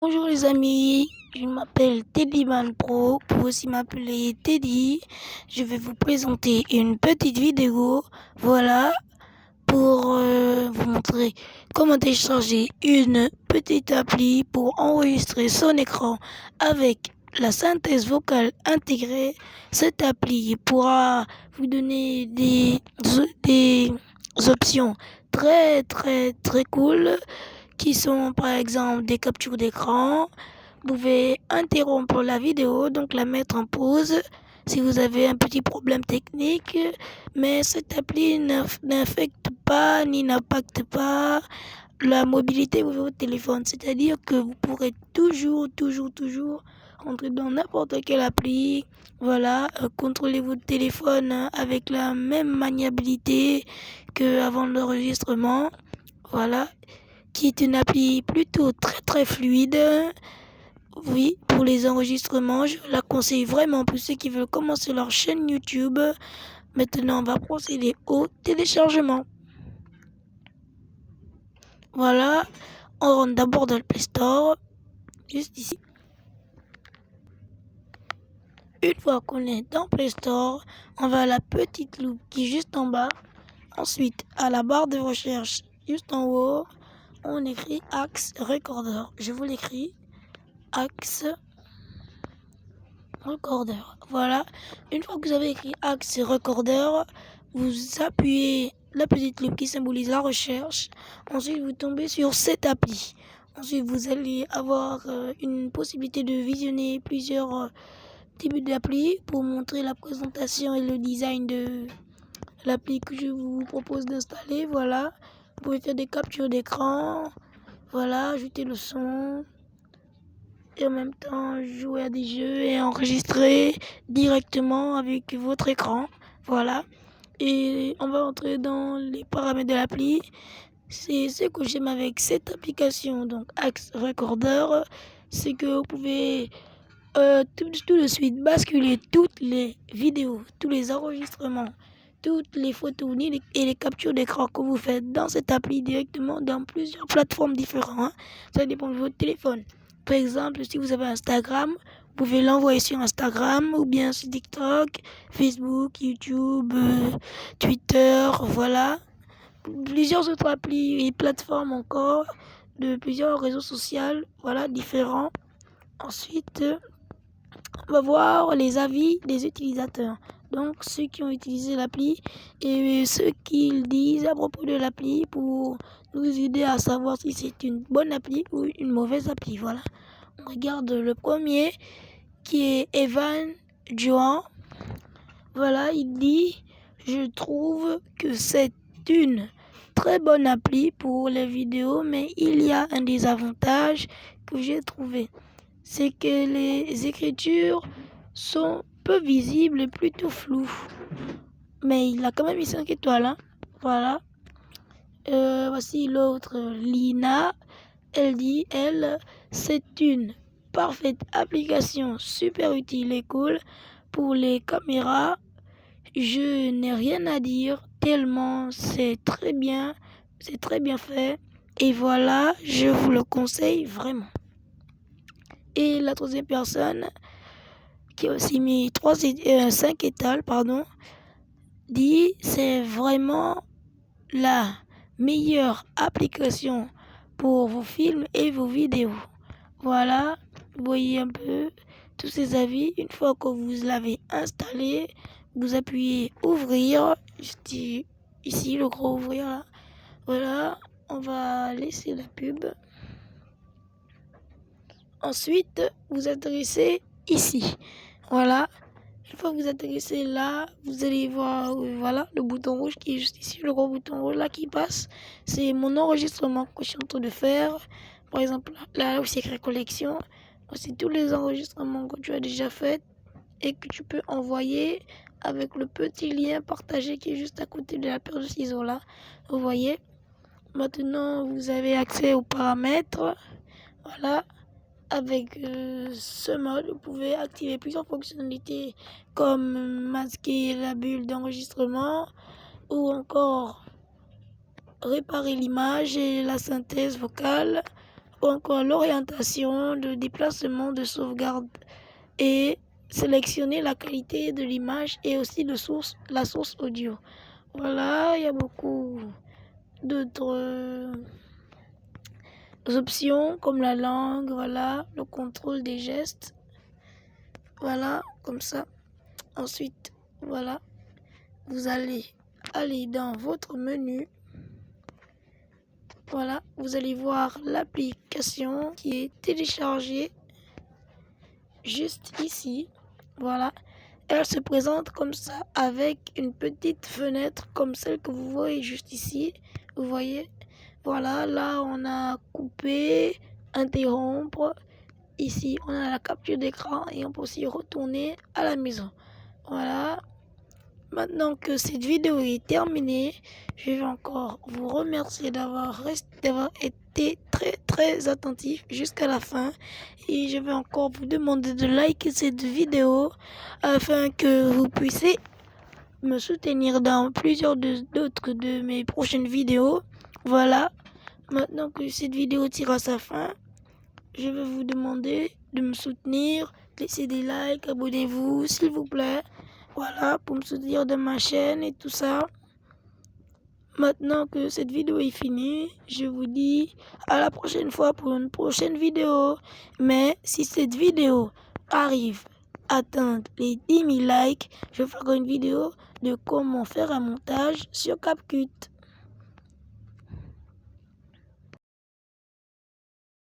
Bonjour les amis, je m'appelle Teddyman Pro, vous pouvez aussi m'appeler Teddy. Je vais vous présenter une petite vidéo, voilà, pour vous montrer comment télécharger une petite appli pour enregistrer son écran avec la synthèse vocale intégrée. Cette appli pourra vous donner des options très cool qui sont par exemple des captures d'écran. Vous pouvez interrompre la vidéo, donc la mettre en pause si vous avez un petit problème technique, mais cette appli n'affecte pas ni n'impacte pas la mobilité de votre téléphone. C'est-à-dire que vous pourrez toujours entrer dans n'importe quelle appli, voilà, contrôler votre téléphone avec la même maniabilité qu'avant l'enregistrement, voilà, qui est une appli plutôt très fluide. Oui, pour les enregistrements, je la conseille vraiment pour ceux qui veulent commencer leur chaîne YouTube. Maintenant, on va procéder au téléchargement. Voilà, on rentre d'abord dans le Play Store, juste ici. Une fois qu'on est dans Play Store, on va à la petite loupe qui est juste en bas. Ensuite, à la barre de recherche, juste en haut, on écrit Axe Recorder. Je vous l'écris, Axe Recorder. Voilà. Une fois que vous avez écrit Axe Recorder, vous appuyez la petite loupe qui symbolise la recherche. Ensuite, vous tombez sur cette appli. Ensuite, vous allez avoir une possibilité de visionner plusieurs types d'applis pour montrer la présentation et le design de l'appli que je vous propose d'installer. Voilà. Vous pouvez faire des captures d'écran. Voilà, ajouter le son. Et en même temps jouer à des jeux et enregistrer directement avec votre écran. Voilà. Et on va entrer dans les paramètres de l'appli. C'est ce que j'aime avec cette application, donc Axe Recorder, c'est que vous pouvez tout de suite basculer toutes les vidéos, tous les enregistrements, toutes les photos et les captures d'écran que vous faites dans cette appli directement dans plusieurs plateformes différentes, hein. Ça dépend de votre téléphone. Par exemple, si vous avez Instagram, vous pouvez l'envoyer sur Instagram ou bien sur TikTok, Facebook, YouTube, Twitter, voilà. Plusieurs autres applis et plateformes encore de plusieurs réseaux sociaux, voilà, différents. Ensuite, on va voir les avis des utilisateurs. Donc, ceux qui ont utilisé l'appli et ce qu'ils disent à propos de l'appli pour nous aider à savoir si c'est une bonne appli ou une mauvaise appli. Voilà. On regarde le premier qui est Evan Joan. Voilà, il dit: je trouve que c'est une très bonne appli pour les vidéos, mais il y a un désavantage que j'ai trouvé. C'est que les écritures sont peu visibles et plutôt floues. Mais il a quand même mis 5 étoiles, hein. Voilà. Voici l'autre, Lina. Elle dit, c'est une parfaite application super utile et cool pour les caméras. Je n'ai rien à dire tellement c'est très bien fait. Et voilà, je vous le conseille vraiment. Et la troisième personne, qui a aussi mis 5 étoiles, dit c'est vraiment la meilleure application pour vos films et vos vidéos. Voilà, vous voyez un peu tous ces avis. Une fois que vous l'avez installé, vous appuyez ouvrir. Je dis ici le gros ouvrir là. Voilà, on va laisser la pub. Ensuite, vous atterrissez ici. Voilà. Une fois que vous atterrissez là, vous allez voir, voilà, le bouton rouge qui est juste ici, le gros bouton rouge là qui passe. C'est mon enregistrement que je suis en train de faire. Par exemple, là où c'est écrit collection, c'est tous les enregistrements que tu as déjà fait et que tu peux envoyer avec le petit lien partagé qui est juste à côté de la paire de ciseaux là. Vous voyez. Maintenant, vous avez accès aux paramètres. Voilà. Avec ce mode, vous pouvez activer plusieurs fonctionnalités comme masquer la bulle d'enregistrement ou encore réparer l'image et la synthèse vocale. ou encore l'orientation, le déplacement de sauvegarde et sélectionner la qualité de l'image et aussi la source audio. Voilà, il y a beaucoup d'autres options comme la langue, voilà, le contrôle des gestes, voilà, comme ça. Ensuite, voilà, vous allez aller dans votre menu. Voilà, vous allez voir l'application qui est téléchargée juste ici. Voilà, elle se présente comme ça avec une petite fenêtre comme celle que vous voyez juste ici. Vous voyez, voilà, là on a coupé, interrompre. Ici, on a la capture d'écran et on peut aussi retourner à la maison. Voilà. Maintenant que cette vidéo est terminée, je vais encore vous remercier d'avoir été très attentif jusqu'à la fin. Et je vais encore vous demander de liker cette vidéo afin que vous puissiez me soutenir dans plusieurs d'autres de mes prochaines vidéos. Voilà. Maintenant que cette vidéo tire à sa fin, je vais vous demander de me soutenir, laissez des likes, abonnez-vous s'il vous plaît. Voilà, pour me soutenir de ma chaîne et tout ça. Maintenant que cette vidéo est finie, je vous dis à la prochaine fois pour une prochaine vidéo. Mais si cette vidéo arrive à atteindre les 10 000 likes, je ferai une vidéo de comment faire un montage sur CapCut.